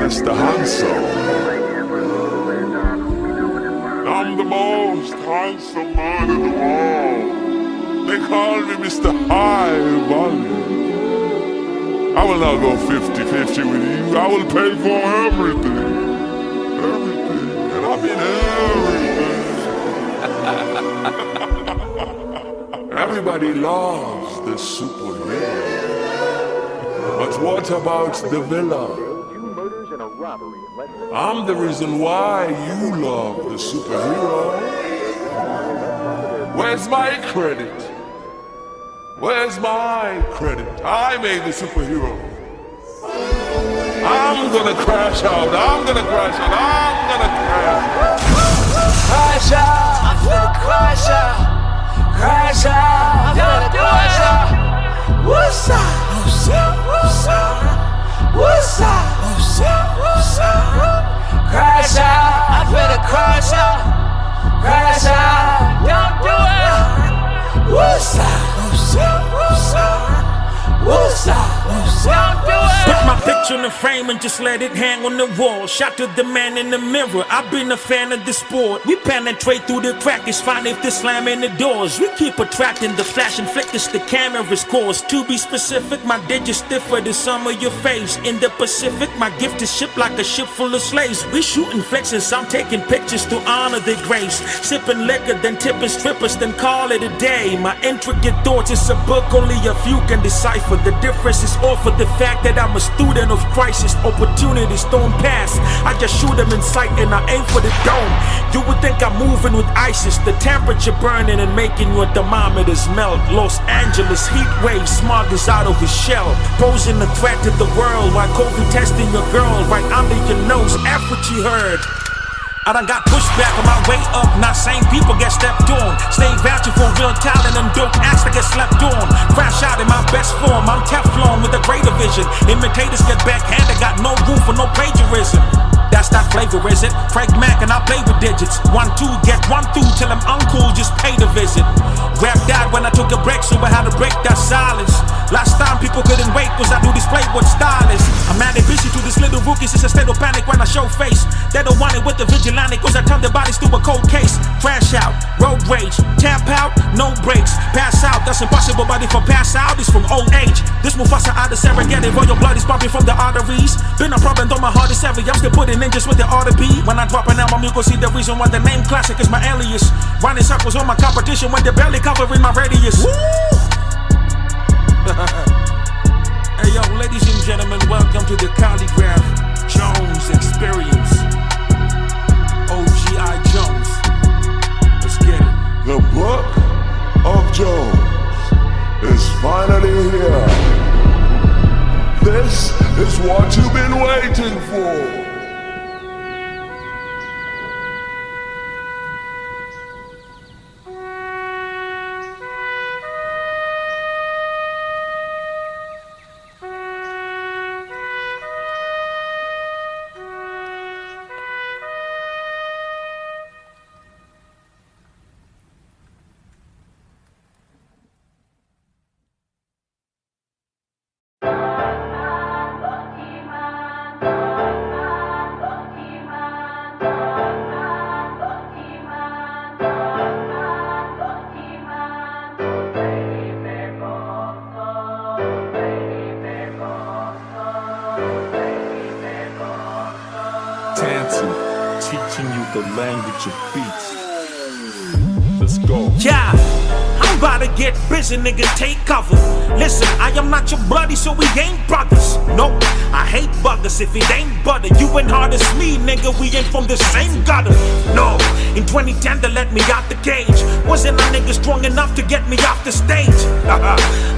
Mr. Handsome. I'm the most handsome man in the world. They call me Mr. High Value. I will not go 50-50 with you. I will pay for everything. Everything. And I mean everything. Everybody loves the superhero. But what about the villain? I'm the reason why you love the superhero. Where's my credit? Where's my credit? I made the superhero. I'm gonna crash out. I'm gonna crash out. I'm gonna crash. Crash out. I'm gonna crash out. Crash out. I'm gonna crash out. What's up? What's up? What's up? What's up? What's up? What's up? Crash out. I'm gonna crash out. Crash out. Don't do it. What's up? What's up? What's up? What's up? Don't do it. Put my picture in the frame and just let it hang on the wall. Shot to the man in the mirror. I've been a fan of the sport. We penetrate through the crack. It's fine if they slam in the doors. We keep attracting the flashing flickers. The camera's course. To be specific, my digits stiffer than some of your face. In the Pacific, my gift is shipped like a ship full of slaves. We shooting flexes. I'm taking pictures to honor the grace. Sipping liquor, then tipping strippers, then call it a day. My intricate thoughts, it's a book only a few can decipher. The difference is all for the fact that I'm a student of crisis. Opportunities don't pass. I just shoot them in sight and I aim for the dome. You would think I'm moving with ISIS. The temperature burning and making your thermometers melt. Los Angeles heat wave, smog is out of his shell. Posing a threat to the world while COVID testing your girl right under your nose. F what you heard. I done got pushed back on my way up. Not same people get stepped on. Stay vouching for real talent and dope acts that get slept on. Crash out in my best form. I'm Teflon with a greater vision. Imitators get backhanded. Got no room for no plagiarism. That's that flavor, is it? Frank Mac and I play with digits. 1, 2, get 1 through till I'm uncool, just pay the visit. Rap died when I took a break, so I had to break that silence. Last time people couldn't wait, cause I do display what style is. I'm mad and busy to this little rookies, it's a state of panic when I show face. They don't want it with the vigilante, cause I turn their bodies to a cold case. Crash out, road rage, tap out, no brakes. Pass out, that's impossible, but if I pass out, it's from old age. This Mufasa out of Serengeti, royal blood is pumping from the arteries. Been a problem, though my heart is heavy, I'm still putting in just what they ought to be. When I drop an album, you gon' see the reason why the name classic is my alias. Running circles on my competition when they're barely covering my radius. Hey yo, ladies and gentlemen, welcome to the Khaligraph Jones Experience. OGI Jones. Let's get it. The Book of Jones is finally here. This is what you've been waiting for. Teaching you the language of beats. Let's go. Yeah, I'm about to get busy, nigga, take cover. Listen, I am not your bloody, so we ain't brothers. Nope, I hate buggers if it ain't butter. You ain't hard as me, nigga, we ain't from the same gutter. No, in 2010 they let me out the cage. Wasn't a nigga strong enough to get me off the stage.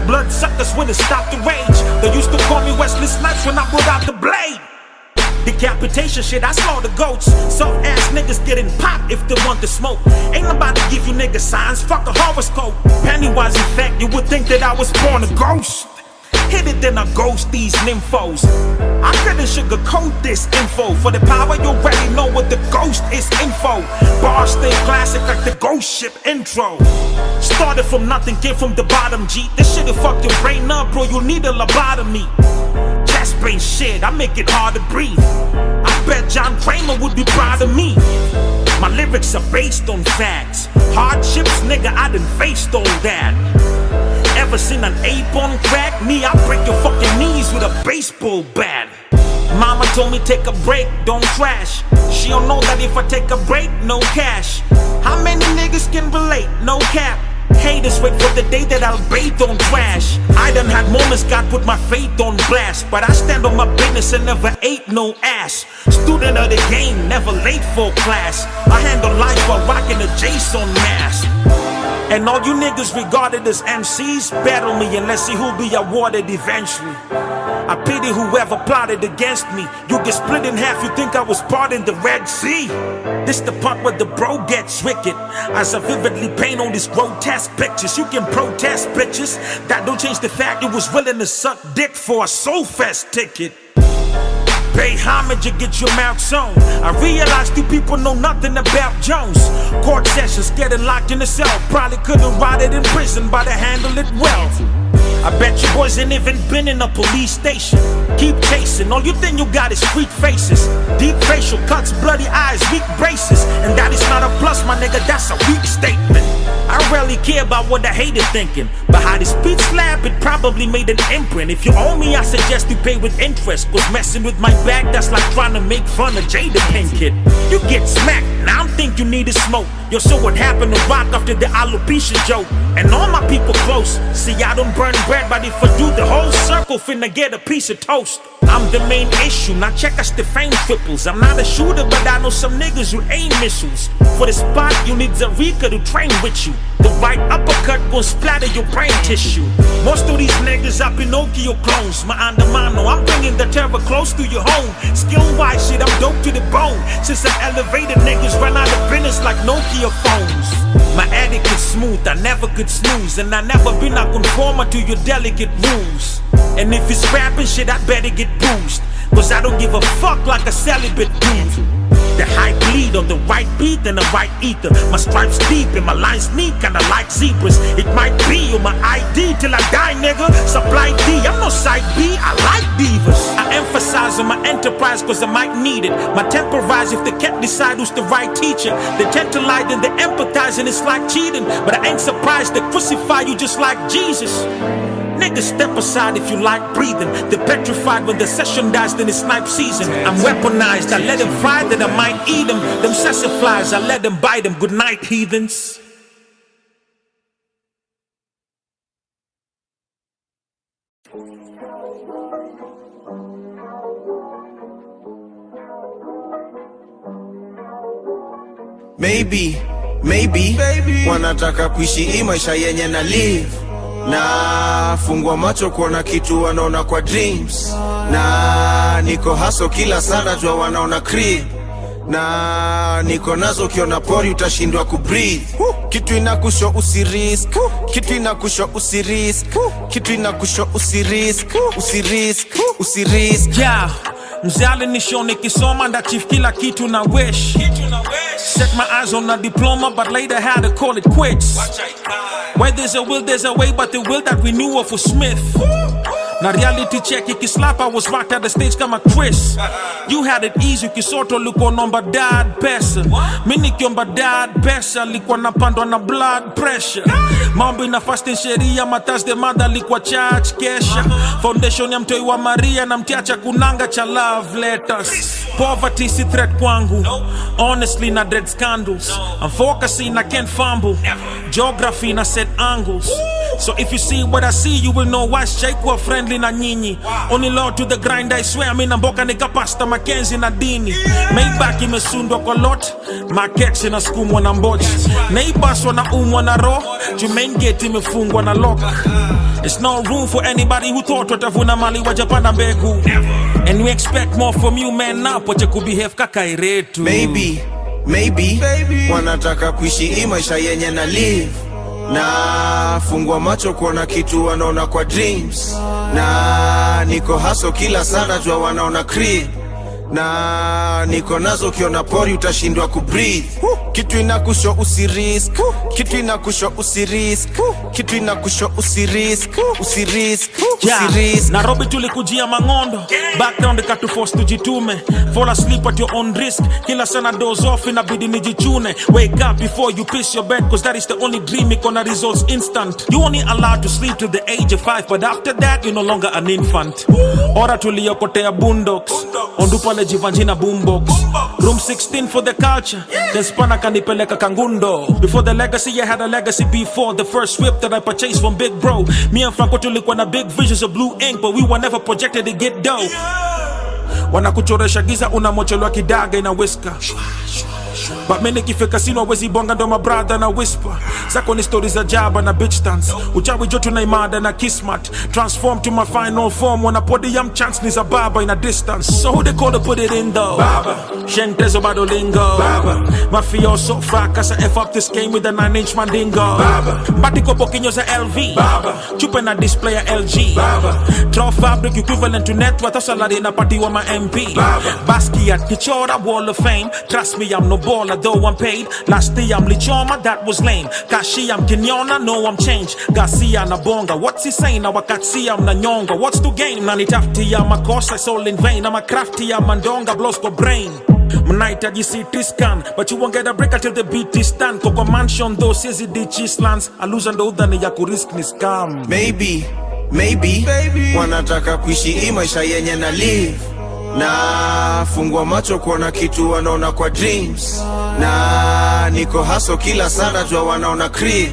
Bloodsuckers wouldn't stop the rage. They used to call me Wesley Snipes when I brought out the blade. Decapitation shit, I saw the goats. Soft ass niggas getting popped if they want to smoke. Ain't nobody give you niggas signs, fuck a horoscope. Pennywise effect, you would think that I was born a ghost. Hit it then I ghost these nymphos. I couldn't sugarcoat this info. For the power you already know what the ghost is info. Bars stay classic like the ghost ship intro. Started from nothing, came from the bottom, G. This shit'll fuck your brain up, bro, you need a lobotomy. Chest rap ain't shit, I make it hard to breathe. I bet John Kramer would be proud of me. My lyrics are based on facts. Hardships, nigga, I done faced all that. Ever seen an ape on crack? Me, I break your fucking knees with a baseball bat. Mama told me take a break, don't crash. She don't know that if I take a break, no cash. How many niggas can relate? No cap. Haters wait for the day that I'll bathe on trash. I done had moments God put my faith on blast, but I stand on my business and never ate no ass. Student of the game, never late for class. I handle life while rocking a Jason mask. And all you niggas regarded as MCs, battle me and let's see who'll be awarded eventually. I pity whoever plotted against me. You get split in half, you think I was part in the Red Sea. This the part where the bro gets wicked, as I vividly paint on these grotesque pictures. You can protest bitches, that don't change the fact you was willing to suck dick for a Soul Fest ticket. Pay homage and get your mouth sewn. I realized you people know nothing about Jones. Court sessions, getting locked in a cell. Probably could've rotted in prison, but I handled it well. I bet you boys ain't even been in a police station. Keep chasing, all you think you got is street faces. Deep facial cuts, bloody eyes, weak braces. And that is not a plus, my nigga, that's a weak statement. I rarely care about what the hater thinking, but how this beat slap, it probably made an imprint. If you owe me, I suggest you pay with interest, cause messing with my bag, that's like trying to make fun of Jada Pinkett. You get smacked, now I don't think you need to smoke. Yo, so what happened to rock after the alopecia joke? And all my people close, see I don't burn bread, but if I do, the whole circle finna get a piece of toast. I'm the main issue, now check us the fame triples. I'm not a shooter, but I know some niggas who aim missiles. For the spot, you need Zarika to train with you. The right uppercut gon' splatter your brain tissue. Most of these niggas are Pinocchio clones. My andamano, I'm bringing the terror close to your home. Skill-wise shit, I'm dope to the bone. Since I elevated niggas run out of business like Nokia phones. My etiquette's smooth, I never could snooze. And I never been a conformer to your delicate rules. And if it's rapping shit, I better get boozed, cause I don't give a fuck like a celibate dude. The high bleed on the right beat and the right ether. My stripes deep and my lines neat, kinda like zebras. It might be on my ID till I die, nigga. Supply D, I'm no side B, I like divas. I emphasize on my enterprise cause I might need it. My temporize if they can't decide who's the right teacher. They tend to lie then they empathize and it's like cheating. But I ain't surprised they crucify you just like Jesus. Niggas step aside if you like breathing. They're petrified when the session dies, then it's snipe season. I'm weaponized, I let them fry, then I might eat them. Them flies, I let them bite them. Good night, heathens. Maybe wanataka kuishi hii maisha yenye na live. Na fungwa macho kuona kitu wanaona kwa dreams. Na niko haso kila sana jua wanaona crib. Na niko nazo kiona pori utashindwa kubreathe. Kitu inakusho usirisk, kitu inakusho usirisk, kitu inakusho usirisk. Yeah, mzali nishone kisoma nda chief kila kitu na wish. Set my eyes on a diploma but later had to call it quits. Where there's a will, there's a way, but the will that we knew of was Smith. Now reality check, ikislap, I was rocked at the stage kama Chris. You had it easy, ukisoto likuwa nomba dad pesa. Mini kiomba dad pesa, likuwa napandwa na blood pressure. Mambo ina fasting sheria, matazde mada likuwa charge kesha. Foundation ya mtoi wa Maria na mtiacha kunanga cha love letters. Poverty si threat kwangu, honestly na dread scandals. I'm focusing, I can't fumble. Geography na set angles. So if you see what I see, you will know why Shake was friendly na nyinyi. Only law to the grind, I swear. Mina mboka nika pasta Mackenzie na dini. Maybach imesundwa kwa lot, Marquette na skumwa na mbochi. Neighbors wana na ro, Jumain gate imefungwa na lock. There's no room for anybody who thought watavuna mali wajapanda mbegu. And we expect more from you man now, poche kubehave kaka iretu. Maybe wanataka kuishi hii maisha yenye na live. Na fungwa macho kuona kitu wanaona kwa dreams. Na niko haso kila sana jua wanaona crib. na niko nazo, kiona pori utashindwa kubreathe. Kitu inakusho usirisk, kitu inakusho usirisk, kitu inakusho usirisk, usirisk, usirisk. Nairobi tulikujia mangondo, background ikatu force tujitume, fall asleep at your own risk, kila sana doze off inabidi nijichune. Wake up before you piss your bed, cause that is the only dream ikona results instant. You only allowed to sleep till the age of 5, but after that you're no longer an infant. Ora tuliokotea boondocks, ondupale jivanjina boombox, room 16 for the culture, then spana kanipeleka kangundo. Before the legacy I had a legacy before the first whip that I purchased from Big Bro. Me and Franco tulikuwa na big visions of blue ink, but we were never projected to get dough. Wanakuchoresha giza unamochelwa kidaga ina whisker, but mimi nikifika sino wezi bonga ndo my brother na whisper. Zako ni stories za jaba na bitch dance, uchawi joto na imada na kismat, transform to my final form when I podium chance ni za baba in a distance. So who they call to put it in though? Baba Shentezo Badolingo Baba Mafioso Fracasa F up this game with a 9-inch mandingo Baba Batiko Poquinhos a LV Baba Chupa na display a LG Baba Draw fabric equivalent to net worth, salary na party wa my MP Baba Basquiat Kichora Wall of Fame. Trust me, I'm no baller, though I'm paid. Last day I'm Lichoma, that was lame. Kashi, I'm Kenyona, no I'm changed. Garcia na bonga, what's he saying? Now I got see I'm na nyonga. What's the game? Nani tafti, I'm a course, I soul in vain. I'm a crafty, I'm mandonga, blows go brain. Mnaita GCT scan, but you won't get a break until the beat is stand. Koko mansion, though, says it did chislands. I lose and the ni yaku risk ni scam. Maybe wanataka kuishi hii maisha yenye na live, na fungua macho kuona kitu wanaona kwa dreams, na niko haso kila sana jua wanaona crib,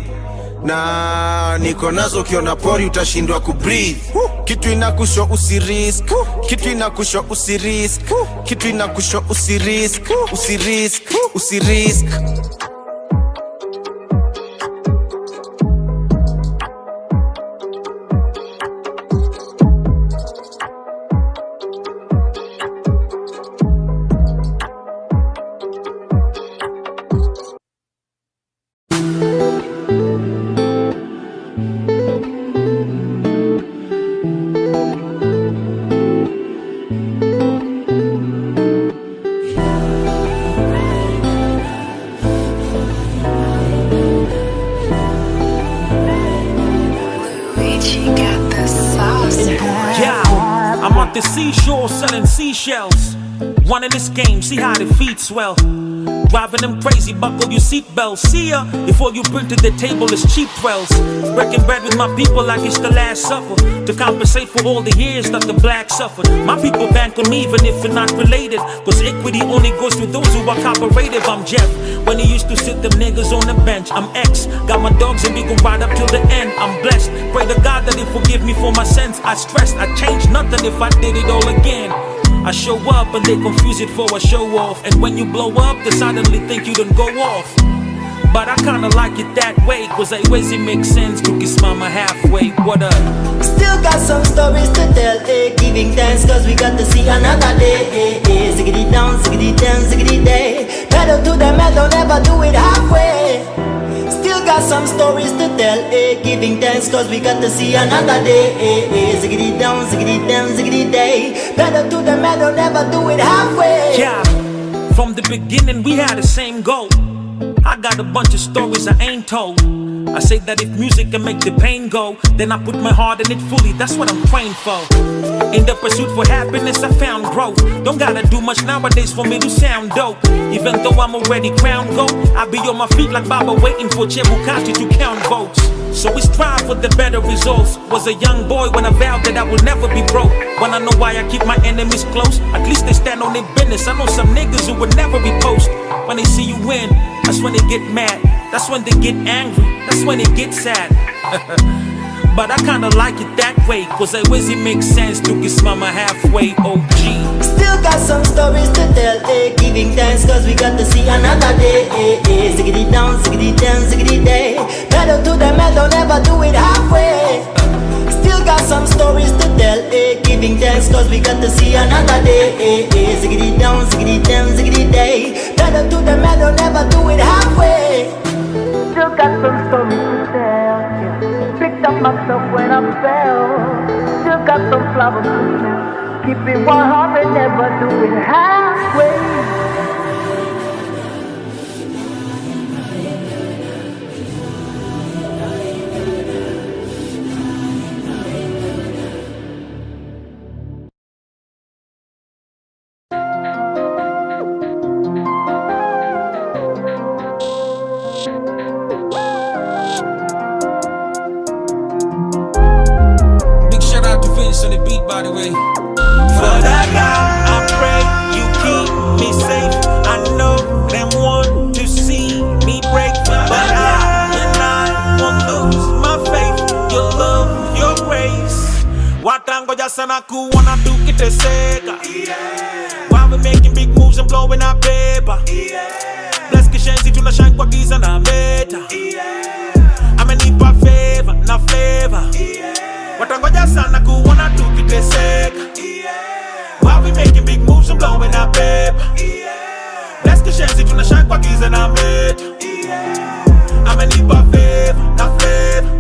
na niko nazo kiona pori utashindwa kubreathe. Kitu inakusho usirisk, kitu inakusho usirisk, kitu inakusho usirisk, usirisk, usirisk. The seashore selling seashells, one in this game, see how the feet swell. Driving them crazy, buckle your seatbelts. See ya, if all you bring to the table is cheap thrills. Breaking bread with my people like it's the last supper, to compensate for all the years that the blacks suffered. My people bank on me even if we're not related, cause equity only goes to those who are cooperative. I'm Jeff, when he used to sit them niggas on the bench. I'm X, got my dogs and we gon' ride up till the end. I'm blessed, pray to God that he forgive me for my sins. I stressed, I changed nothing if I did it all again. I show up and they confuse it for a show off, and when you blow up they suddenly think you done go off. But I kinda like it that way, cause I always it makes sense to kiss mama halfway. What up? Still got some stories to tell, giving thanks cause we got to see another day, ziggity down, ziggity day. Pedal to the metal, never do it halfway. Still got some stories to tell, giving thanks cause we got to see another day, ziggity down, ziggity day. Pedal to the metal, never do it halfway. Yeah, from the beginning we had the same goal. I got a bunch of stories I ain't told. I say that if music can make the pain go, then I put my heart in it fully, that's what I'm praying for. In the pursuit for happiness I found growth. Don't gotta do much nowadays for me to sound dope. Even though I'm already crowned gold, I be on my feet like Baba waiting for Chebukati to count votes. So we strive for the better results. Was a young boy when I vowed that I will never be broke. Wanna know why I keep my enemies close? At least they stand on their business. I know some niggas who would never repost. When they see you win, that's when they get mad. That's when they get angry. That's when they get sad. But I kinda like it that way, cause I always it makes sense to kiss mama halfway. OG. Still got some stories to tell, giving thanks cause we got to see another day, ziggity down, ziggity day. Pedal to the metal, never do it halfway. Still got some stories to tell, giving thanks cause we got to see another day, ziggity down, ziggity day. Pedal to the metal, never do it halfway. Still got some stories to tell, yeah. Picked up myself when I fell. Still got some flowers to smell. Keep it 100, never do it half. Vince on the beat, by the way. For that God, I pray you keep me safe. I know them want to see me break, but I won't lose my faith. Your love, your grace. Watangoja sana kuona tukiteseka. While we making big moves and blowing up paper. Bless kishenzi tunashine kwa giza na meta. Amenipa favor na flavor. Watangoja sana kuona tukiteseka. While we making big moves and blowing up paper. Bless kishenzi tunashine kwa giza na meta. Amenipa favor na flavor.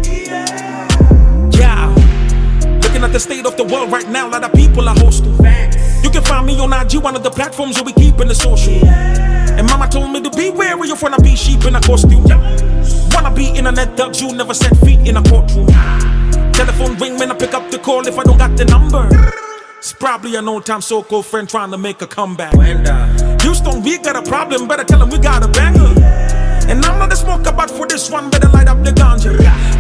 Yeah. Looking at the state of the world right now, a lot of people are hostile. You can find me on IG, one of the platforms that we keep in the social. And mama told me to be wary of wanna be sheep in a costume. Wanna be internet thugs, you never set feet in a courtroom. Telephone ring when I pick up the call if I don't got the number. It's probably an old time so-called friend trying to make a comeback. Houston, we got a problem, better tell them we got a banger. And I'm not a smoker, but for this one, better light up the ganja.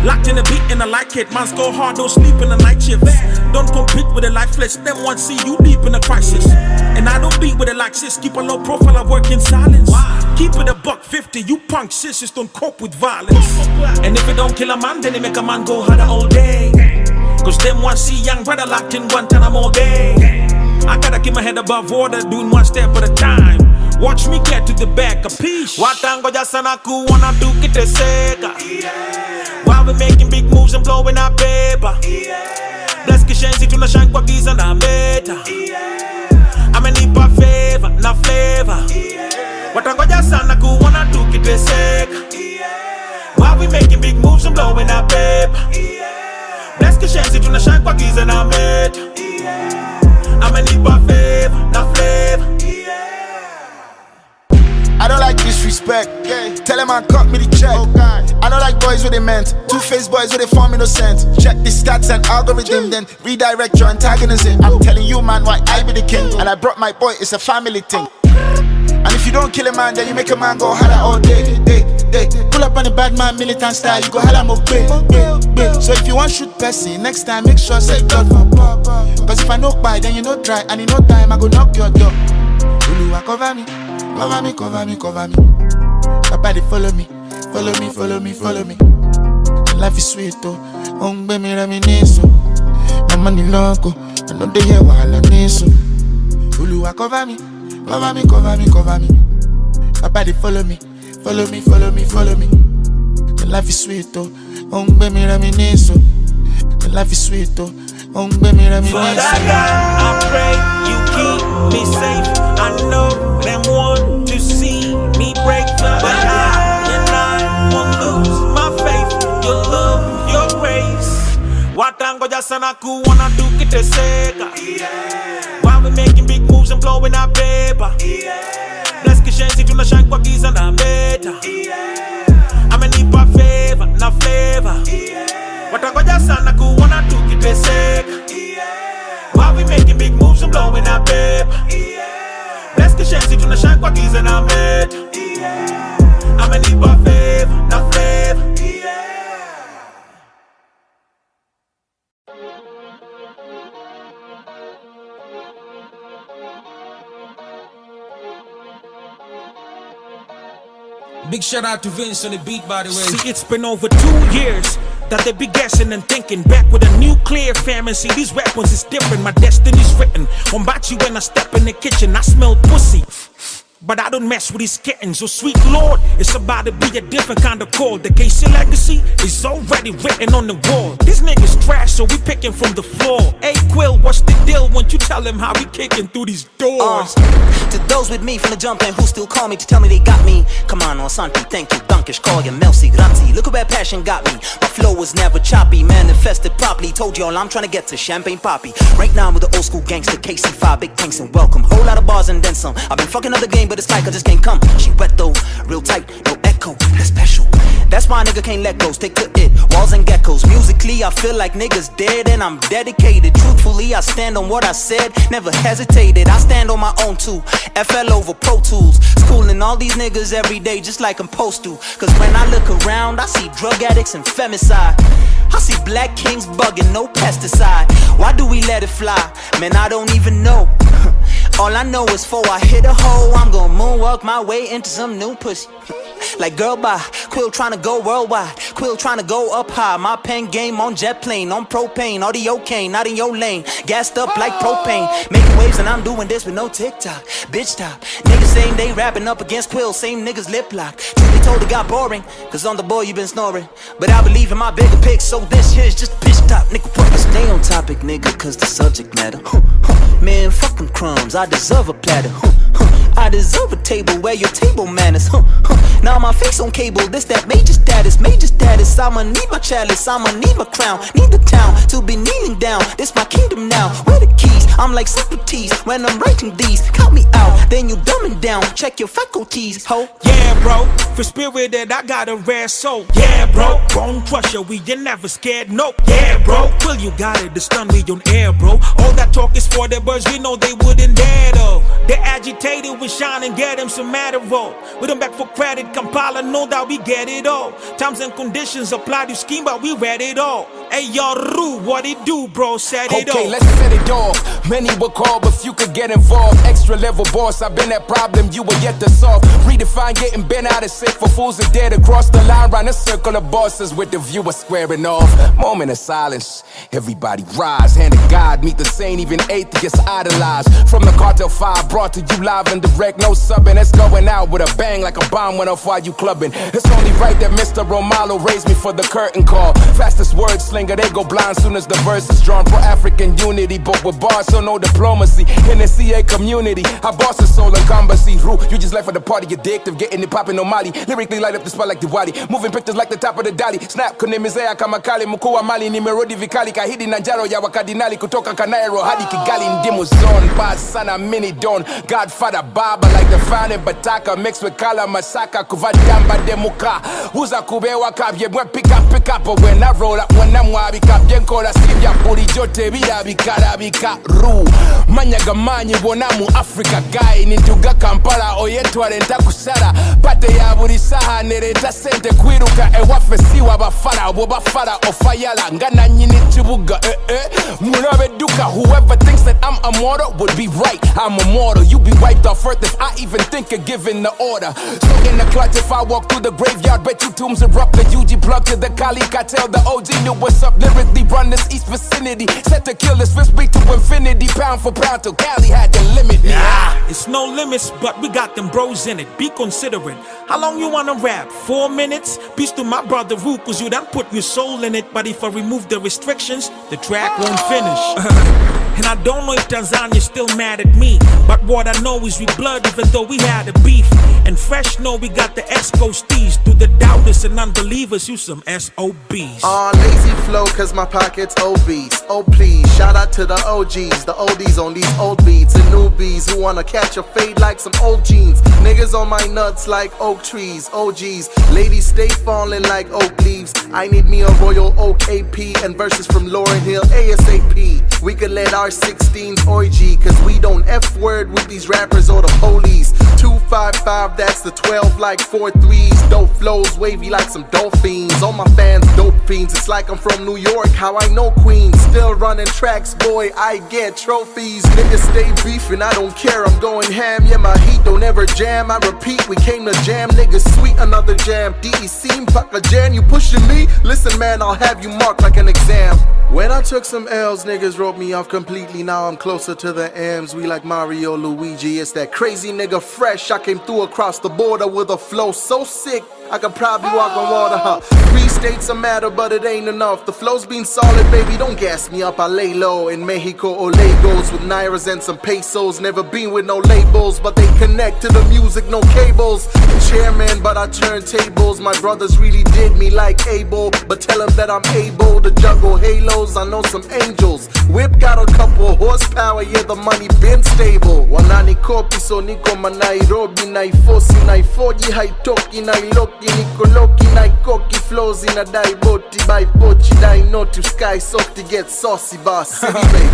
Locked in the beat and I like it. Man's go hard, don't sleep in the night shifts. Don't compete with the lifeless, them want see you deep in a crisis. And I don't beat with it like sis, keep a low profile, I work in silence. Keep it $150, you punk sisters don't cope with violence. And if it don't kill a man, then it make a man go harder all day. Cause them want see young brother locked in Guantanamo all day. I gotta keep my head above water, doing one step at a time. Watch me get to the back of peace. Watangoja sana kuona tukiteseka. While we making big moves and blowing up paper. Bless kishenzi tunashine kwa giza na meta. Amenipa favor na flavor. Watangoja sana kuona tukiteseka. While we making big moves and blowing up paper. Bless kishenzi tunashine kwa giza na meta. Amenipa favor na flavor. I don't like disrespect. Yeah. Tell them I cut me the check. Oh God. I don't like boys with they meant. Two-faced boys with they form innocent. Check the stats and algorithm, then redirect your antagonism. I'm telling you, man, why I be the king. And I brought my boy, it's a family thing. And if you don't kill a man, then you make a man go holla all day. Pull up on the bad man militant style, you go holla mo big. So if you want shoot Percy, next time make sure say God for pop. Cause if I knock by, then you know try. And in no time, I go knock your door. Uluwa cover me. Cover me, cover me, cover me. Papa, they follow me, follow me, follow me, follow me. Life is sweet, oh. Ongbe mi reminisce. My money loco, I know they hear while I need so. Uluwa cover me, cover me, cover me, cover me. Papa, they follow me, follow me, follow me, follow me. Life is sweet, oh. Ongbe mi reminisce. Life is sweet, oh. Ongbe mi reminisce. For that God, I pray you keep me safe. I know them want to see me break, but I won't lose my faith. Your love, your grace. Watangoja sana kuona tukiteseka. While we making big moves and blowing up paper. Bless kishenzi tunashine kwa giza na meta. Amenipa favor na flavor. Watangoja sana kuona tukiteseka. While we making big moves and blowing up paper. Bless kishenzi tunashine kwa giza na meta. Amenipa favor na flavor. Big shout out to Vince on the beat, by the way. See, it's been over 2 years that they be guessing and thinking. Back with a nuclear famine. See, these weapons is different. My destiny's written. Wombachi when I step in the kitchen, I smell pussy. But I don't mess with these kittens. So sweet Lord, it's about to be a different kind of call. The KC legacy is already written on the wall. These niggas trash, so we picking from the floor. Hey Quill, what's the deal when you tell him how we kicking through these doors? To those with me from the jump and who still call me to tell me they got me. Come on, Santi, thank you, Dunkish, call you, Melcy, grazie. Look at where passion got me. My flow was never choppy, manifested properly. Told y'all I'm trying to get to Champagne Poppy. Right now I'm with the old school gangster, KC5, big tanks and welcome. Whole lot of bars and then some. I've been fucking up the game, but it's like I just can't come. She wet though, real tight, no echo, that's special. That's why a nigga can't let go, stick to it, walls and geckos. Musically, I feel like niggas dead and I'm dedicated. Truthfully, I stand on what I said, never hesitated. I stand on my own too, FL over Pro Tools. Schooling all these niggas every day just like I'm supposed to. Cause when I look around, I see drug addicts and femicide. I see black kings bugging, no pesticide. Why do we let it fly? Man, I don't even know. All I know is before I hit a hole, I'm gonna moonwalk my way into some new pussy. Like girl bye, Quill tryna go worldwide, Quill tryna go up high. My pen game on jet plane, on propane, audio cane, not in your lane, gassed up like propane. Making waves and I'm doing this with no TikTok, bitch top. Niggas saying they rapping up against Quill, same niggas lip locked. Truth be told it got boring, cause on the boy you been snoring. But I believe in my bigger pics, so this here's just bitch top. Nigga, put us stay on topic, nigga, cause the subject matter. Man, fuck them crumbs, I deserve a platter. I deserve a table where your table manners. Now my face on cable, this that major status, major status. I'ma need my chalice, I'ma need my crown, need the town to be kneeling down. This my kingdom now, where the keys? I'm like Socrates when I'm writing these. Count me out, then you dumbing down. Check your faculties, ho. Yeah, bro, for spirited, I got a rare soul. Yeah, bro, bone crusher, we ain't never scared, nope. Yeah, bro, well, you got it, the stun we on air, bro. All that talk is for the birds, we know they wouldn't dare, though. They're agitated with shine and get them some matter, roll. With them back for credit, Kampala, no doubt we get it all. Times and conditions apply to scheme, but we read it all. Hey, y'all, Rue, what it do, bro, set it Okay, off. let's set it off. Many will call, but few could get involved. Extra level boss, I've been that problem you were yet to solve. Redefine getting bent out of sick for fools that dare to cross the line. Round a circle of bosses with the viewer squaring off. Moment of silence, everybody rise. Hand of God, meet the sane, even atheists idolize. From the Cartel 5, brought to you live and direct. No subbing, it's going out with a bang like a bomb went off while you clubbing. It's only right that Mr. Romalo raised me for the curtain call. Fastest word slinger, they go blind soon as the verse is drawn. Pro-African unity, but with bars, so no diplomacy. In the CA community, I boss a soul and combacy. Rue, you just life for the party, addictive, getting it popping on Mali. Lyrically light up the spot like Diwali, moving pictures like the top of the dolly. Snap, kunimizea kama kali, mkuu wa mali, nimerudi vikali. Kahidi na njaro ya wakadinali, kutoka Kanairo hadi Kigali, ndimu zone. Bad sana mini don, Godfather Baba like the founding Bataka, mixed with Kala Masaka, Kuvadamba Demuka. Uza kubewa kabye, mwe pick up, but when I roll up, when I'm wabi kabye, nkola sivya, puri jote bila bikara bika. Ru, manyaga manyi bonamu Africa guy, nintuga Kampala, oyetware ntakusara. Pate ya buri saha, nereta sente kwiruka, ewafe siwa bafara, wobafara ofayala, ngana nyini chibuga, Munabe duka, whoever thinks that I'm immortal would be right, I'm immortal. You be wiped off earth if I even think of giving the order. So in the clutch, if I walk through the graveyard, bet you tombs erupt. The UG plug to the Kali cartel, the OG knew what's up. Lyrically run this east vicinity, set to kill this fist beat to infinity, pound for pound till Cali had to limit me. It's no limits, but we got them bros in it. Be considerate. How long you wanna rap? 4 minutes? Peace to my brother Roo, cause you done put your soul in it. But if I remove the restrictions, the track won't finish. And I don't know if Tanzania's still mad at me, but what I know is we blood even though we had a beef. And fresh know we got the Escosties. To the doubters and unbelievers, you some SOBs. Lazy flow cause my pocket's obese. Oh please, shout out to the OGs, the oldies on these old beats, and newbies who wanna catch a fade like some old jeans. Niggas on my nuts like oak trees, OGs. Ladies stay falling like oak leaves. I need me a Royal Oak AP and verses from Lauryn Hill ASAP. We could let our 16s orgy, cause we don't F word with these rappers or the police. 255, that's the 12 like 4 threes. Dope flows wavy like some dolphins. All my fans dope fiends, it's like I'm from New York, how I know Queens. Still running tracks, boy, I get trophies. Niggas stay beefing, I don't care, I'm going ham. Yeah, my heat don't ever jam, I repeat, we came to jam. Niggas sweet, another jam. DEC, fuck a jam, you pushing me? Listen man, I'll have you marked like an exam. When I took some L's, niggas wrote me off completely. Now I'm closer to the M's. We like Mario, Luigi. It's that crazy nigga fresh. I came through across the border with a flow so sick I could probably walk on water, huh? 3 states a matter, but it ain't enough. The flow's been solid, baby, don't gas me up. I lay low in Mexico or Lagos with Nairas and some pesos. Never been with no labels, but they connect to the music, no cables. Chairman, but I turn tables. My brothers really did me like Abel, but tell them that I'm able to juggle halos. I know some angels. Whip got a couple horsepower, yeah, the money been stable. Wanani kopi so niko manairobi naifosi naifoji haitoki nailoki nikoloki naikoki flows in a dai boti by pochi dai noti sky soft to get saucy boss city baby.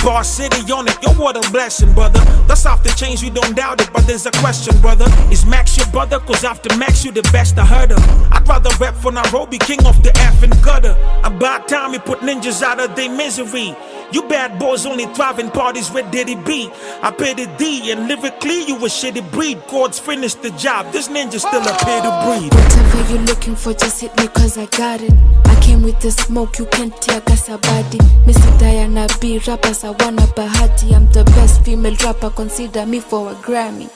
Bar City on it, yo, what a blessing, brother. That's off the chains, we don't doubt it, but there's a question, brother. Is Max your brother? Cause after Max you the best, I heard her. I'd rather rap for Nairobi, king of the effing gutter. About time we put ninjas out of their misery. You bad boys only thrive in parties where Diddy be. I paid a D and lyrically you a shitty breed. Chords finished the job, this ninja still appear to breathe. Whatever you looking for, just hit me cause I got it. I came with the smoke, you can't tear gas a body. Missy Diana B, rappers I wanna Bahati. I'm the best female rapper, consider me for a Grammy.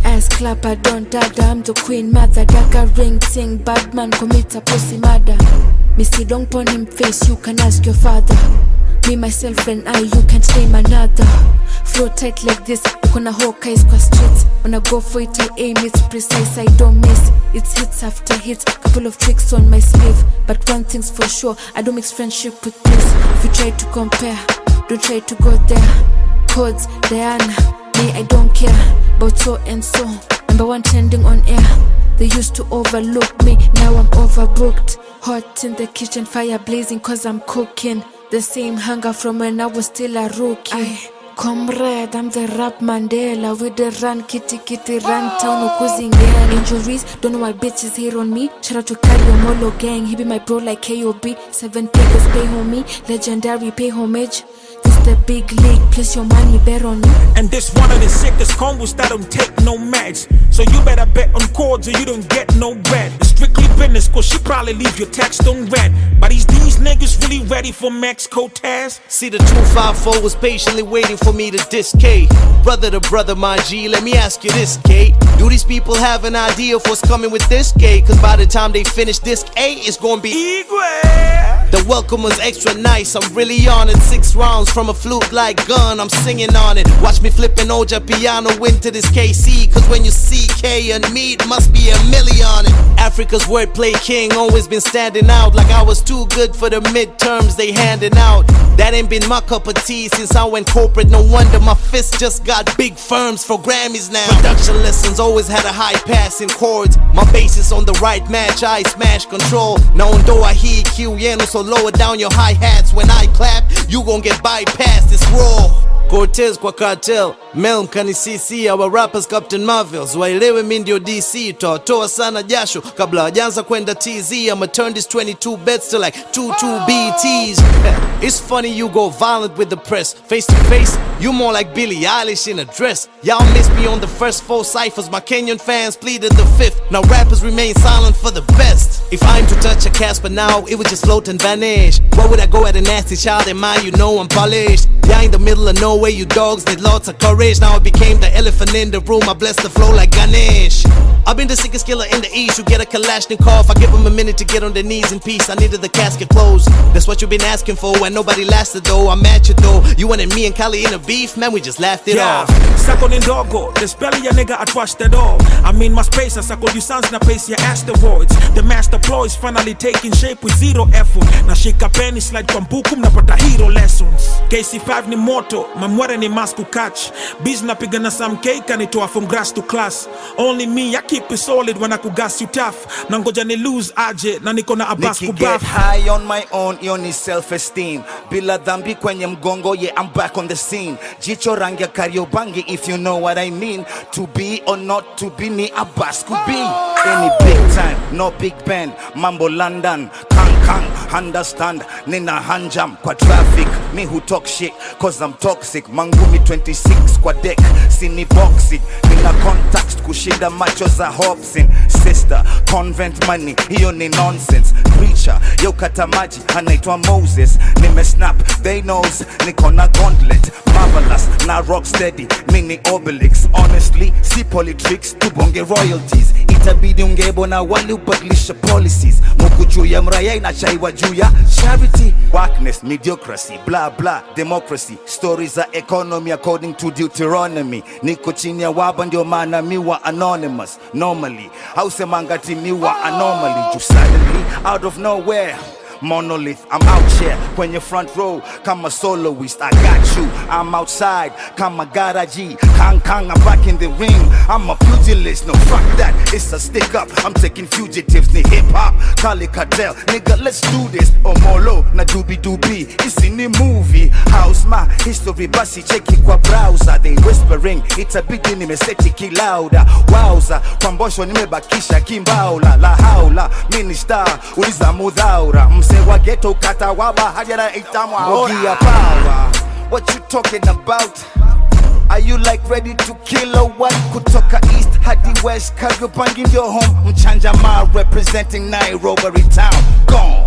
Ass clapper, don't dada, I'm the queen mother. Dagger ring ting, bad man commit a pussy murder. Missy don't pon him face, you can ask your father. Me, myself and I, you can't name another. Flow tight like this, you gonna Hawkeyes kwa streets. When I go for it, I aim, it's precise, I don't miss. It's hits after hits, couple of tricks on my sleeve. But one thing's for sure, I don't mix friendship with this. If you try to compare, don't try to go there. Codes, Diana, me, I don't care about so and so. Number one trending on air. They used to overlook me, now I'm overbooked. Hot in the kitchen, fire blazing cause I'm cooking. The same hunger from when I was still a rookie. Comrade, I'm the rap Mandela. With the run, kitty run town, ukuzingela. Injuries, don't know why bitches hate on me. Shout out to Kali Molo gang, he be my bro like KOB. 7 figures pay homie, legendary pay homage. This the big league, place your money bet on me. And this one of the sickest combos that don't take no meds. So you better bet on chords or you don't get no bread. It's strictly business cause she probably leave your text on red. But is these niggas really ready for Max Cortez? See the 254 was patiently waiting for me to diss K. Brother to brother, my G, let me ask you this, K. Do these people have an idea of what's coming with this K? Cause by the time they finish disc A, it's gonna be Igwe. The welcome was extra nice, I'm really on it. 6 rounds from a flute like gun, I'm singing on it. Watch me flipping Oja piano into this KC. Cause when you see K and me, it must be a million on it. Africa's wordplay king, always been standing out. Like I was too good for the midterms they handing out. That ain't been my cup of tea since I went corporate. No wonder my fist just got big firms for Grammys now. Production lessons always had a high pass in chords. My bass is on the right match, I smash control. Now though I hear Q, so lower down your hi-hats. When I clap, you gon' get bypassed, it's raw. Cortez kwa cartel, Mel mkanisisi. Our rappers Captain Marvels, waelewe mi ndio DC. Toa sana jasho kabla wajanza kwenda TZ. I'ma turn this 22 bets to like 22 BTs. It's funny you go violent with the press. Face to face, you more like Billie Eilish in a dress. Y'all missed me on the first 4 ciphers. My Kenyan fans pleaded the 5th. Now rappers remain silent for the best. If I'm to touch a Casper now, it would just float and vanish. Where would I go at a nasty child in mind? You know I'm polished. Yeah, in the middle of nowhere, you dogs need lots of courage. Now I became the elephant in the room. I bless the flow like Ganesh. I've been the sickest killer in the east. You get a Kalashnikov, I give him a minute to get on their knees in peace. I needed the casket closed. That's what you've been asking for, and nobody lasted though. I'm at you though. You wanted me and Kali in a beef, man, we just laughed it off. Sako ni ndogo, the spell ya nigga I trust at all. I mean my space, I sako you sons na pace ya asteroids. The master ploy is finally taking shape with 0 effort. Na shika penny slide kwa mbuku mnapata hero lessons. KC5 ni moto, mamwere ni masku catch. Biz napigana some cake and itoa from grass to class. Only me, I keep it solid when I could gas you tough. Nangoja ni lose aje, na niko na abas Get kubaf. high on my own, hiyo ni self-esteem. Bila dhambi kwenye mgongo, yeah, I'm back on the scene. Jicho rangi ya Kariobangi, if you know what I mean. To be or not to be me, Abbas could be. Any big time, no big band. Mambo London, Kang, understand. Nina hanjam kwa traffic. Me who talk shit, cause I'm toxic. Mangumi 26 kwa deck, sini boxing. Nina contacts kushinda macho za Hobson. Sister, convent money, hiyo ni nonsense. Preacher, yo kata maji, anaitwa Moses. Nime snap, they knows, niko na gauntlet. Marvelous, na rock steady, mini Obelix. Honestly, si politics, tubonge royalties. Itabidi ungebo na wali ubadilisha policies. Muku juu ya mraya inachaiwa juu ya charity. Wackness, mediocrity, blah blah, democracy. Stories za economy according to Deuteronomy. Niko chini ya waba ndio maana miwa anonymous. Normally, hausemanga ti miwa anomaly. Just suddenly, out of nowhere, monolith. I'm out here kwenye front row kama soloist. I got you, I'm outside kama garaji. Kang Kang, I'm back in the ring. I'm a pugilist, no fuck that, it's a stick up. I'm taking fugitives, ni hip hop, Khaligraph. Nigga, let's do this. Omolo na doobie doobie, it's in the movie. How's my history? Basi cheki kwa browser. They whispering, itabidi nimeseti kilauda. Wowza, kwa mbosho nimebakisha kimbaula. La haula, mini star, uliza mudhaura. Mse wa ghetto kata waba, hajara itamwa Ogia power, what you talking about? Are you like ready to kill or what? Kutoka east hadi west, Kariobangi ndio home. Mchanja ma representing Nairobi town. Gone.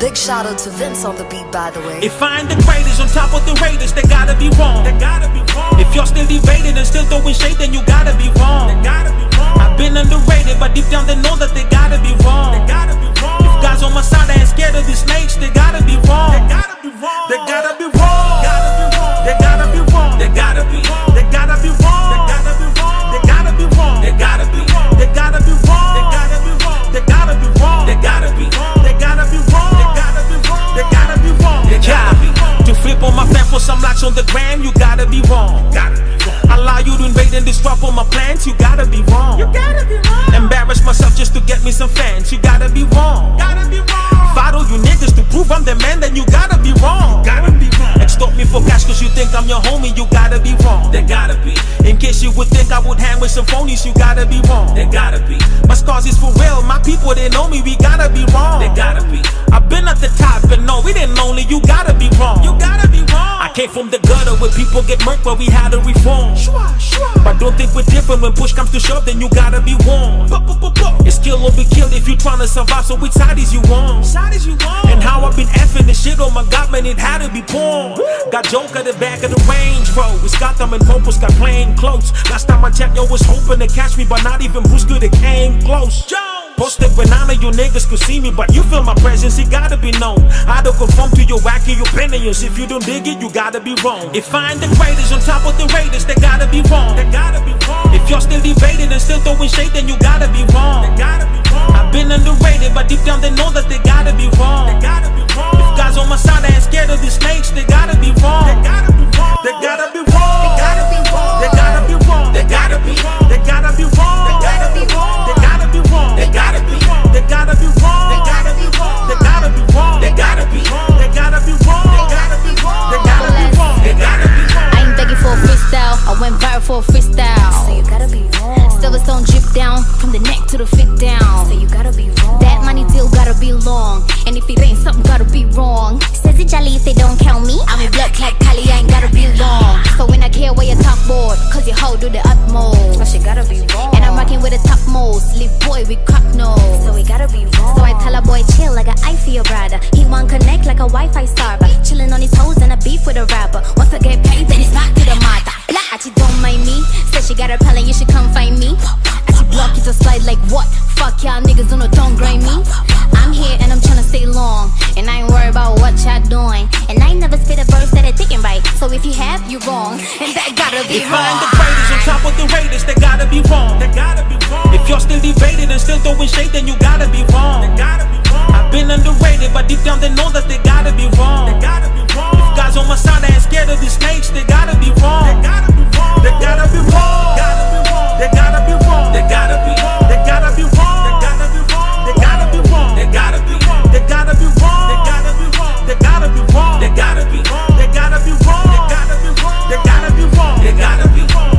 Big shout out to Vince on the beat, by the way. If I ain't the greatest on top of the Raiders, they gotta be wrong. They gotta be wrong. If you're still debating and still throwing shade, then you gotta be wrong. They gotta be wrong. I've been underrated, but deep down they know that they gotta be wrong. They gotta be wrong. If guys on my side ain't scared of the snakes, they gotta be wrong. They gotta be wrong. They gotta be wrong. They gotta be wrong. They gotta be wrong. They gotta be wrong. They gotta be wrong. They gotta be wrong. They gotta be wrong. They gotta be wrong. They gotta be wrong. They gotta be wrong. They gotta be wrong. They gotta be wrong. They gotta be wrong. They gotta be wrong. To flip on my fan for some likes on the gram, you gotta be wrong. Allow you to invade and disrupt on my plans, you gotta be wrong. You gotta be wrong. Embarrass myself just to get me some fans, you gotta be wrong. Gotta be wrong. Follow you niggas to prove I'm the man, then you gotta be wrong. Gotta be wrong. Extort me for cash cause you think I'm your homie, you gotta be wrong. They gotta be. In case you would think I would hang with some phonies, you gotta be wrong. They gotta be. My scars is for real, my people they know me, we gotta be wrong. They gotta be. I've been at the top, but no, we didn't lonely, you gotta be wrong. You gotta be wrong. I came from the gutter where people get murked, but we had to reform. But don't think we're different when push comes to shove, then you gotta be warned. It's kill or be killed if you tryna survive, so which side is you on? And how I've been effing this shit, oh my god, man, it had to be porn. Got Joke at the back of the Range Rover, it's got them and Popos got plain clothes. Last time I checked, yo was hoping to catch me, but not even Bruce could have came close. Posted banana, you niggas could see me, but you feel my presence, it gotta be known. I don't conform to your wacky opinions. If you don't dig it, you gotta be wrong. If I ain't the greatest on top of the Raiders, they gotta be wrong. They gotta be wrong. If you're still debating and still throwing shade, then you gotta be wrong. They gotta be wrong. I've been underrated, but deep down they know that they gotta be wrong. They gotta be wrong. If guys on my side ain't scared of the snakes, they gotta be wrong. They gotta be wrong. They gotta be wrong. They gotta be wrong. They gotta be wrong. They gotta be wrong. They gotta be wrong. They gotta be wrong. They gotta be wrong. They gotta be wrong. They gotta be wrong. They gotta be wrong. They gotta be wrong. They gotta be wrong. They gotta be wrong. They gotta be wrong. They gotta be wrong. They gotta be wrong. I ain't begging for a freestyle, I went viral for a freestyle. So you gotta be wrong. Silverstone drip down from the neck to the feet down. So you gotta be wrong. That money deal gotta be long, and if it ain't something gotta be wrong. Says it jolly if they don't count me. I'm in blood like Cali, I ain't gotta be long. So when I care where you top board, cause your hoe do the utmost. But she gotta be wrong. And I'm rocking with the top most, live boy with cock nose. So we gotta be wrong. So I tell a boy chill like an eye for your brother. He want connect like a Wi-Fi star, but chillin' on his toes and a beef with a rapper. Once I get paid, then it's back to the mother. She don't mind me, said she got her pal and you should come find me. She block it to slide like what? Fuck y'all niggas don't grind me. I'm here and I'm tryna stay long, and I ain't worried about what y'all doing. And I ain't never spit a verse that I thinking right. So if you have, you're wrong, and that gotta be if wrong. If I ain't the greatest on top of the Raiders, they gotta be wrong. They gotta be wrong. If you're still debating and still throwing shade, then you gotta be wrong. They gotta be wrong. I've been underrated, but deep down they know that they gotta be wrong. They gotta be wrong. If guys on my side ain't scared of the snakes, they gotta be wrong. They gotta be wrong. They gotta be wrong. They gotta be wrong. They gotta be wrong. They gotta be wrong. They gotta be wrong. They gotta be wrong. They gotta be wrong. They gotta be wrong. They gotta be wrong. They gotta be wrong. They gotta be wrong. They gotta be wrong. They gotta be wrong. They gotta be wrong. They gotta be wrong.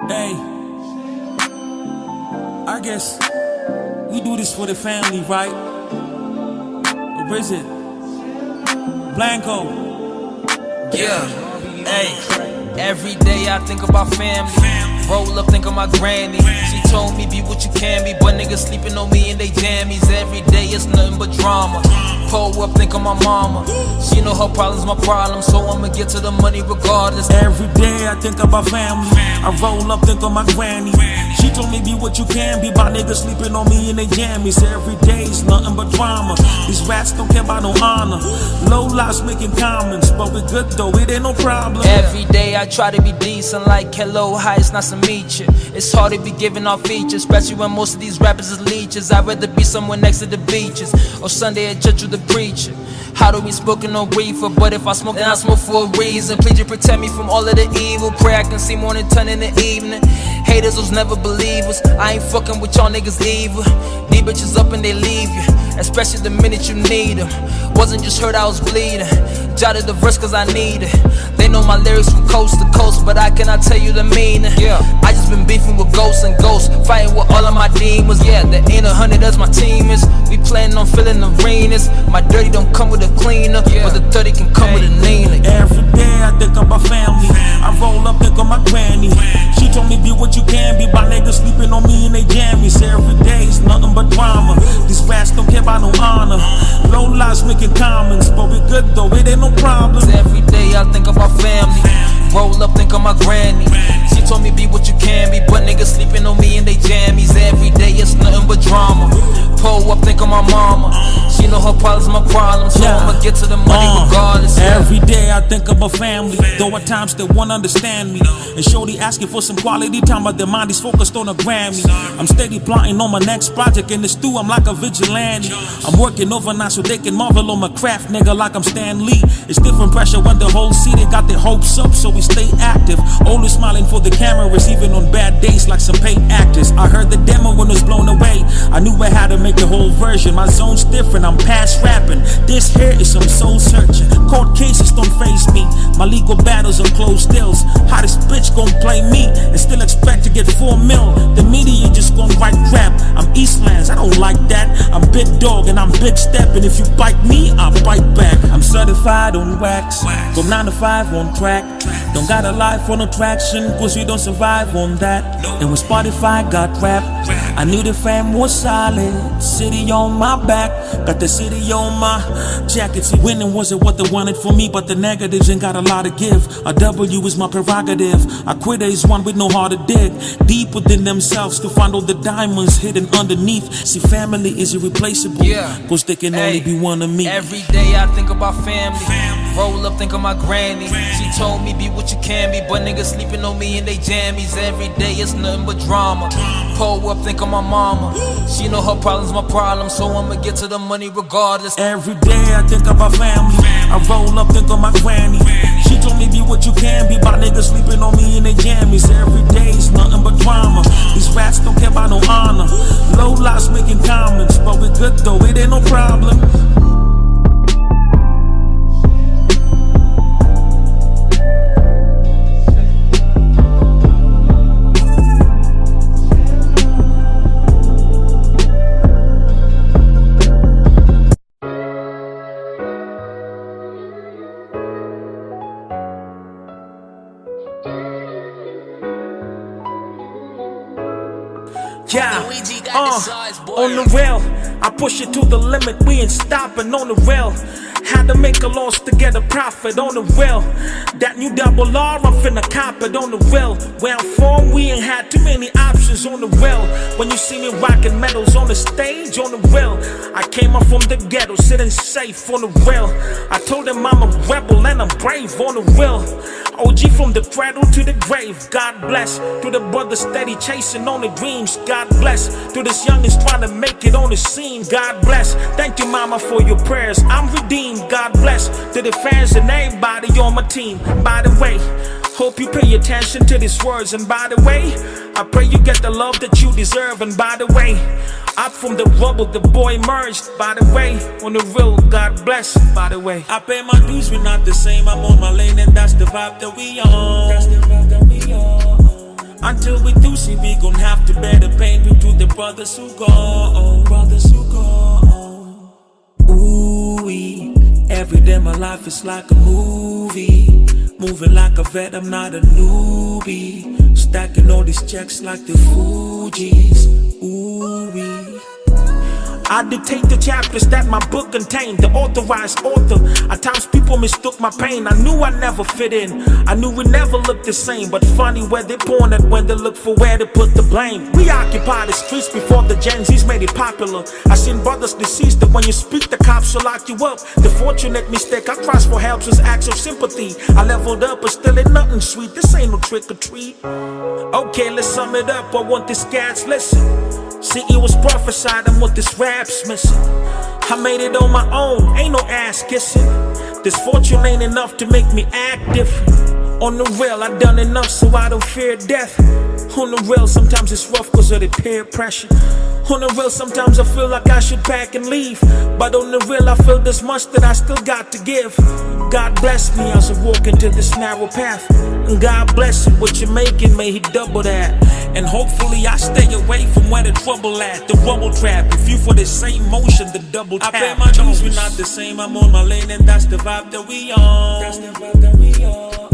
Hey, I guess we do this for the family, right? Or is it Blanco? Yeah, hey, every day I think about family. Roll up, think of my granny. She told me be what you can be, but niggas sleeping on me in they jammies. Every day it's nothing but drama. Pull up, think of my mama. She know her problems my problem, so I'ma get to the money regardless. Every day I think about family. I roll up, think of my granny. She told me be what you can be, by niggas sleeping on me in they jammies. Every day it's nothing but drama. These rats don't care about no honor. Low lives making comments, but we good though, it ain't no problem. Every day I try to be decent, like hello, hi, it's nice to meet you. It's hard to be giving off features, especially when most of these rappers is leeches. I'd rather be somewhere next to the beaches, or Sunday at church with the preacher. How do we smoking no reefer? But if I smoke, then I smoke for a reason. Please you protect me from all of the evil. Pray I can see morning turn in the evening. Haters was never believers. I ain't fucking with y'all niggas either. These bitches up and they leave you, especially the minute you need them. Wasn't just hurt, I was bleeding. Jotted the verse cause I need it. They know my lyrics from coast to coast, but I cannot tell you the meaning. Yeah, I just been beefing with ghosts and ghosts, fighting with all of my demons. Yeah, there ain't 100 as my team is. We planning on filling arenas. My dirty don't come with a cleaner, but the 30 can come with a Nina. Every day I think about family. I roll up, think of my granny. She told me be what you can be, by niggas sleeping on me in they jammies. Every day it's nothing but drama. These rats don't care about no honor. Low lives making comments, but we good though, it ain't no problem. Every day I think about family. Roll up, think of my granny. She told me be what you can be, but niggas sleeping on me in they jammies. Every day it's nothing but drama. Pull up, think of my mama. She know her problems my problems, so I'ma get to the money regardless. Every day I think about family, though at times they won't understand me. And shorty asking for some quality time, but their mind is focused on a Grammy. I'm steady plotting on my next project, in the stew I'm like a vigilante. I'm working overnight so they can marvel on my craft, nigga, like I'm Stan Lee. It's different pressure when the whole city got their hopes up, so we stay active. Always smiling for the cameras, even on bad days like some paid actors. I heard the demo when it was blown away. I knew I had to make the whole version. My zone's different, I'm past rapping. This here is some soul searching. Court cases don't face me. My legal battles are closed deals. How this bitch gon' play me and still expect to get 4 mil? The media just gon' write crap. I'm Eastlands, I don't like that. I'm big dog and I'm big step, and if you bite me, I'll bite back. I'm certified on wax, go 9 to 5 on track. Don't got a life on no traction, cause we don't survive on that. And when Spotify got rap, I knew the fam was solid. City on my back, got the city on my jacket. See, winning wasn't what they wanted for me, but the negatives ain't got a lot to give. A W is my prerogative. A quitter is one with no heart to dig deep within themselves to find all the diamonds hidden underneath. See, family is irreplaceable, cause they can only be one of me. Every day I think about family. Roll up, think of my granny. She told me be what you can be, but niggas sleeping on me in they jammies. Every day it's nothing but drama. Pull up, think of my mama. She know her problems my problem, so I'ma get to the money regardless. Every day I think about family. I roll up, think of my granny. She told me be what you can be, by niggas sleeping on me in they jammies. Every day it's nothing but drama. These rats don't care about no honor. Low lives making comments, but we good though, it ain't no problem. Yeah, on the rail, I push it to the limit, we ain't stopping on the rail. Had to make a loss to get a profit on the rail. That new double R, I'm finna cop it on the rail. Where I'm from, we ain't had too many options on the rail. When you see me rocking medals on the stage, on the rail, I came up from the ghetto, sitting safe on the rail. I told them I'm a rebel and I'm brave on the rail. OG from the cradle to the grave, God bless. To the brothers steady chasing on the dreams, God bless. To this youngest trying to make it on the scene, God bless. Thank you mama for your prayers, I'm redeemed, God bless. To the fans and everybody on my team. By the way, hope you pay attention to these words. And by the way, I pray you get the love that you deserve. And by the way, up from the rubble, the boy emerged. By the way, on the real, God bless. By the way, I pay my dues, we're not the same. I'm on my lane and that's the vibe that we on. That's the vibe that we on. Until we do see, we gon' have to bear the pain to the brothers who go. Brothers who go. Ooh-wee. Every day my life is like a movie. Moving like a vet, I'm not a newbie. Stacking all these checks like the Fugees. Ooh-wee. I dictate the chapters that my book contained. The authorized author. At times people mistook my pain. I knew I never fit in. I knew we never looked the same. But funny where they point at when they look for where to put the blame. We occupy the streets before the Gen Z's made it popular. I seen brothers deceased that when you speak the cops will lock you up. The fortunate mistake I crossed for help was acts of sympathy. I leveled up but still ain't nothing sweet. This ain't no trick or treat. Okay, let's sum it up. I want this cats listen. See, it was prophesied, I'm what this rap's missing. I made it on my own, ain't no ass kissing. This fortune ain't enough to make me act different. On the real, I done enough so I don't fear death. On the real, sometimes it's rough cause of the peer pressure. On the real, sometimes I feel like I should pack and leave. But on the real, I feel this much that I still got to give. God bless me as I walk into this narrow path. And God bless you, what you're making, may He double that. And hopefully I stay away from where the trouble at. The rumble trap, if you for the same motion, the double tap. I pay my dues, we're not the same, I'm on my lane and that's the vibe that we on. That's the vibe that we on.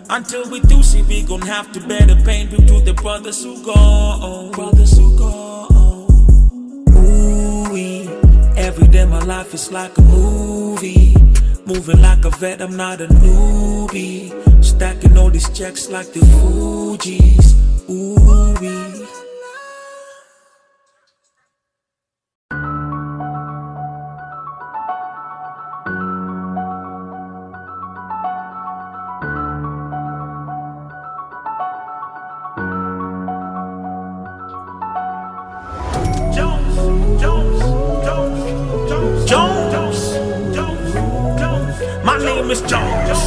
Until we do see, we gon' have to bear the pain due to the brothers who gone. Brothers who gone. Ooh-wee. Every day my life is like a movie. Moving like a vet, I'm not a newbie. Stacking all these checks like the Fugees. Ooh-wee. My name is Jones.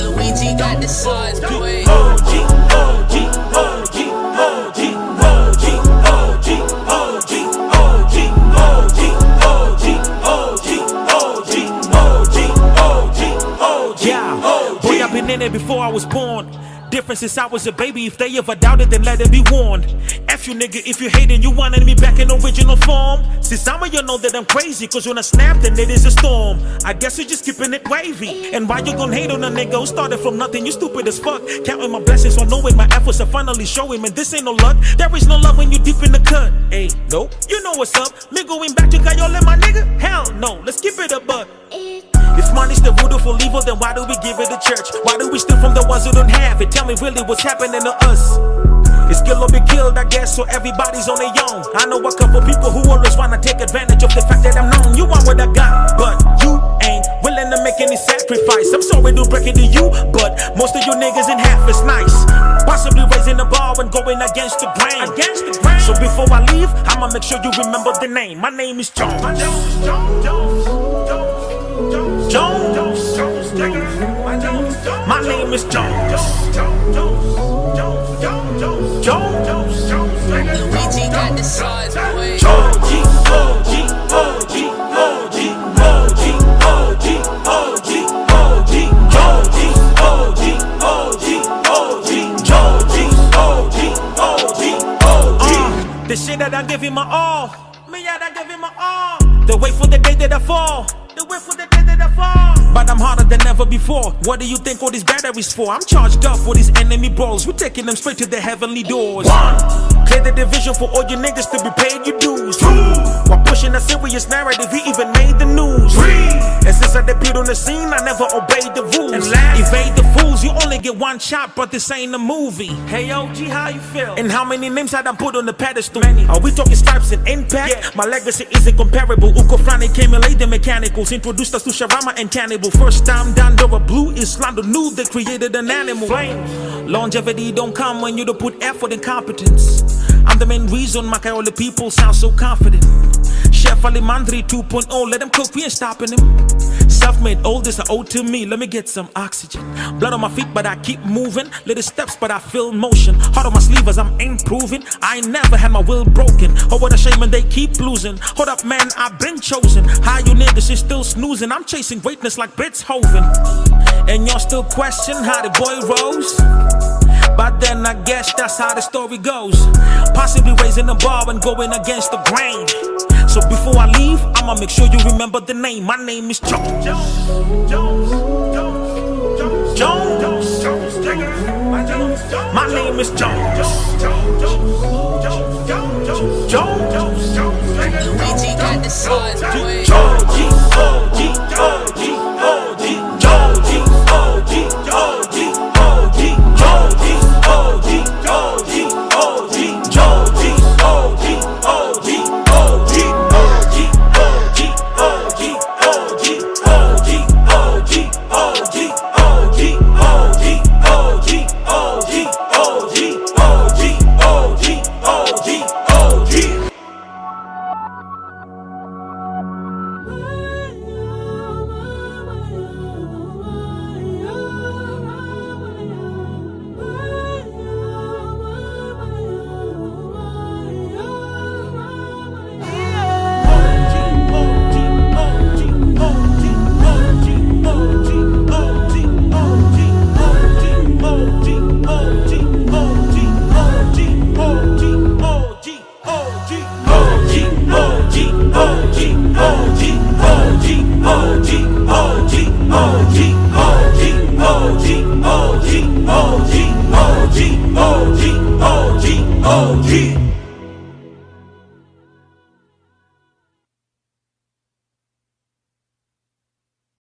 Luigi got the size, boy. OG, OG, OG, OG, OG, OG, OG, OG, OG, OG, OG, OG, OG. Yeah, boy, I've been in it before I was born. Difference since I was a baby. If they ever doubted, then let it be warned. F you nigga, if you hating, you wanted me back in original form. See, some of you know that I'm crazy, cause when I snap, then it is a storm. I guess you're just keeping it wavy. And why you gon' hate on a nigga who started from nothing? You stupid as fuck. Counting my blessings while knowing my efforts are finally showing. And this ain't no luck. There is no love when you deep in the cut. Hey, no, you know what's up. Me going back to Kayole, my nigga? Hell no, let's keep it a buck. If money's the root of all evil, then why do we give it to church? Why do we steal from the ones who don't have it? Tell me really what's happening to us. It's kill or be killed, I guess, so everybody's on their own. I know a couple people who always wanna take advantage of the fact that I'm known. You want what I got, but you ain't willing to make any sacrifice. I'm sorry to break it to you, but most of you niggas in half is nice. Possibly raising the bar and going against the grain. So before I leave, I'ma make sure you remember the name. My name is Jones. My name is Jones. Luigi got the size, boy. OG, OG, OG, OG, OG, OG, OG, OG, OG, OG. The shit that I give him my all. Me, I give him my all. The wait for the day that I fall. The wait for the day that I fall. But I'm harder than ever before. What do you think all these batteries for? I'm charged up for these enemy bros. We're taking them straight to the heavenly doors. 1. Clear the division for all you niggas to be paid your dues. 2. While pushing a serious narrative, he even made the news. 3. And since I debuted on the scene, I never obeyed the rules. And last, evade the fools. You only get one shot, but this ain't a movie. Hey OG, how you feel? And how many names I done put on the pedestal? Many. Are we talking stripes and impact? Yeah. My legacy isn't comparable. Uko Flani came and laid the mechanicals. Introduced us to Sharama and Cannibal. First time down Dora Blue, Islam knew they created an animal. Flame. Longevity don't come when you don't put effort and competence. I'm the main reason my Kayole people sound so confident. Chef Ali Mandri 2.0, let them cook, we ain't stopping him. Self-made, all this I owe to me, let me get some oxygen. Blood on my feet, but I keep moving. Little steps, but I feel motion. Heart on my sleeve as I'm improving. I ain't never had my will broken. Oh, what a shame and they keep losing. Hold up, man, I've been chosen. How you niggas is still snoozing. I'm chasing greatness like Beethoven. And y'all still question how the boy rose. But then I guess that's how the story goes. Possibly raising the bar and going against the grain. So before I leave, I'ma make sure you remember the name. My name is Jones. Jones. My name is Jones. Jones. Luigi got the sauce, boy. OG, OG, OG.